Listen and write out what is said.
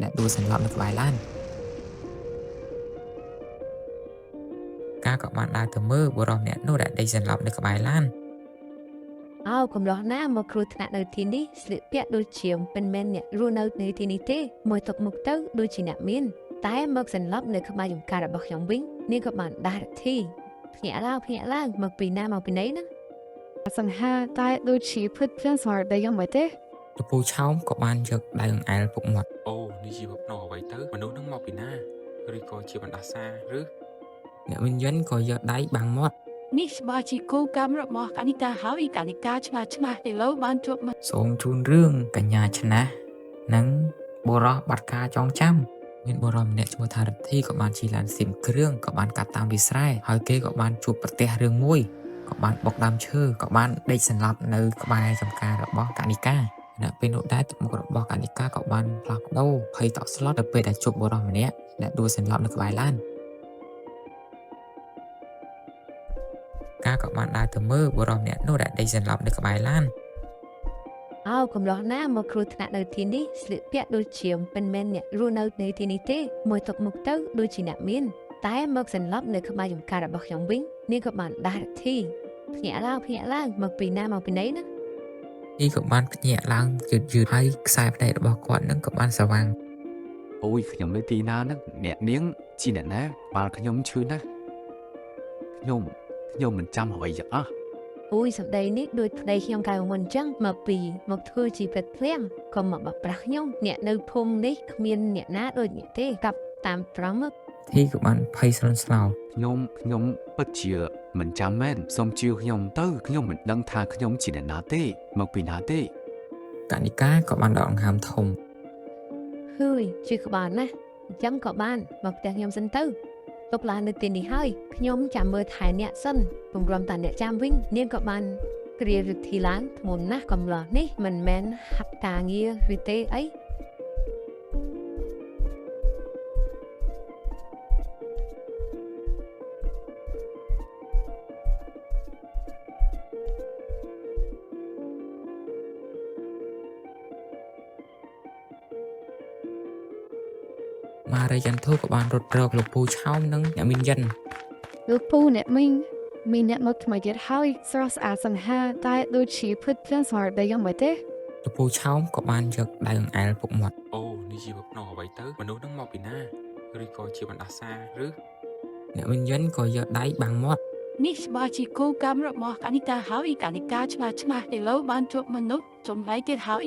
អ្នកដួលសន្លប់នៅក្បែរឡានការក៏បានដើរទៅមើលបុរសម្នាក់នោះដែលដេកសន្លប់នៅក្បែរឡានកំឡោះណាមកគ្រោះថ្នាក់នៅទីនេះស្លៀកពាក់ដូចជាមិនមែនអ្នករស់នៅទីនេះទេមួយទុកមុខទៅដូចជាអ្នកមានតែមកសន្លប់នៅក្បែរយន្តការរបស់ខ្ញុំវិញនាងក៏បានដើរធីភ្ញាក់ឡើងមកពីណាមកពីណីណា សង្ហាតែដូចជាព្រឹត្តភ្លើងស្មារតីយ៉ាងម៉េចទេ លោកពូឆោមក៏បានយកដៃអង្អែលពុកមាត់ អូនេះជាបំណងអ្វីទៅមនុស្សនឹងមកពីណាឬក៏ជាបណ្ដាសាឬ អ្នកវិញ្ញិនក៏យកដៃបាំងមាត់ នេះច្បាស់ជាគោលកម្មរបស់កានិកាហើយកានិកាច្បាស់ឥឡូវបានជួបមក សូមជូនរឿងកញ្ញាឆ្នះនិងបុរសបាត់ការចងចាំមានបុរសម្នាក់ឈ្មោះថារិទ្ធីក៏បានជិះឡានស៊ីមគ្រឿងក៏បានកាត់តាមវាលស្រែហើយគេក៏បានជួបប្រទះរឿងមួយក៏បានបុកដើមឈើក៏បានដេកសន្លប់នៅក្បែរចំការរបស់កានិកានៅពេលនោះដែរទឹកមុខរបស់កានិកាក៏បានផ្លាស់ប្ដូរភ័យតក់ស្លុតទៅពេលដែលជួបបុរសម្នាក់ដែលដួលសន្លប់នៅក្បែរឡានការក៏បានដើរទៅមើលបុរសម្នាក់នោះដែលដេកសន្លប់នៅក្បែរឡាន កំឡោះណាមកគ្រោះថ្នាក់នៅទីនេះស្លៀកពាក់ដូចជាមិនមែនអ្នករស់នៅទីនេះទេមួយទុកមុខទៅដូចជាអ្នកមានតែមកសន្លប់នៅក្បែរយន្តការរបស់ខ្ញុំវិញនាងក៏បានដើរធីភ្ញាក់ឡើងមកពីណាមកពីណីណា នេះក៏បានភ្ញាក់ឡើងយឺតហើយខ្សែភ្នែករបស់គាត់នឹងក៏បានស្វាង អូយខ្ញុំនៅទីណាហ្នឹងអ្នកនាងជាអ្នកណាបើខ្ញុំឈឺណាស់ខ្ញុំមិនចាំអ្វីទាំងអស់ សម្ដីនេះដូចប្តីខ្ញុំកាលមុនអញ្ចឹងមកធ្វើជាព្រឹត្តភ្លាំងក៏មកបប្រាស់ខ្ញុំអ្នកនៅភូមិនេះគ្មានអ្នកណាដូចអ្នកទេកាប់តាមត្រង់មក ធីក៏បានភ័យស្លន់ស្លោ ខ្ញុំពិតជាមិនចាំមែនសូមជឿខ្ញុំទៅខ្ញុំមិនដឹងថាខ្ញុំជាអ្នកណាទេមកពីណាទេ កនិកាក៏បានដកដង្ហើមធំ ជឿក្បាលណាស់អញ្ចឹងក៏បានមកផ្ទះខ្ញុំសិនទៅទុកឡាននៅទីនេះហើយខ្ញុំចាំមើលថែអ្នកសិនពំរំតាអ្នកចាំវិញនាងក៏បានគ្រារិទ្ធីឡើងធ្ងន់ណាស់កំឡោះនេះមិនមែនហាត់ការងារឬទេអី ម៉ារីចន្ទធូក៏បានរត់រកលោកពូឆោមនិងអ្នកវិញ្ញិន លោកពូអ្នកមីងមានអ្នកមកថ្មីទៀតហើយស្រស់ស្អាតសង្ហាតែដូចជាព្រឹត្តភ្លើងស្មារតីយ៉ាងម៉េចទេ លោកពូឆោមក៏បានយកដៃអង្អែលពុកមាត់ អូនេះជាបំណងអ្វីទៅមនុស្សនឹងមកពីណាឬក៏ជាបណ្ដាសាឬ អ្នកវិញ្ញិនក៏យកដៃបាំងមាត់ នេះច្បាស់ជាគោលកម្មរបស់កានិកាហើយកានិកាច្បាស់ឥឡូវបានជួបមនុស្សចម្លែកទៀតហើយ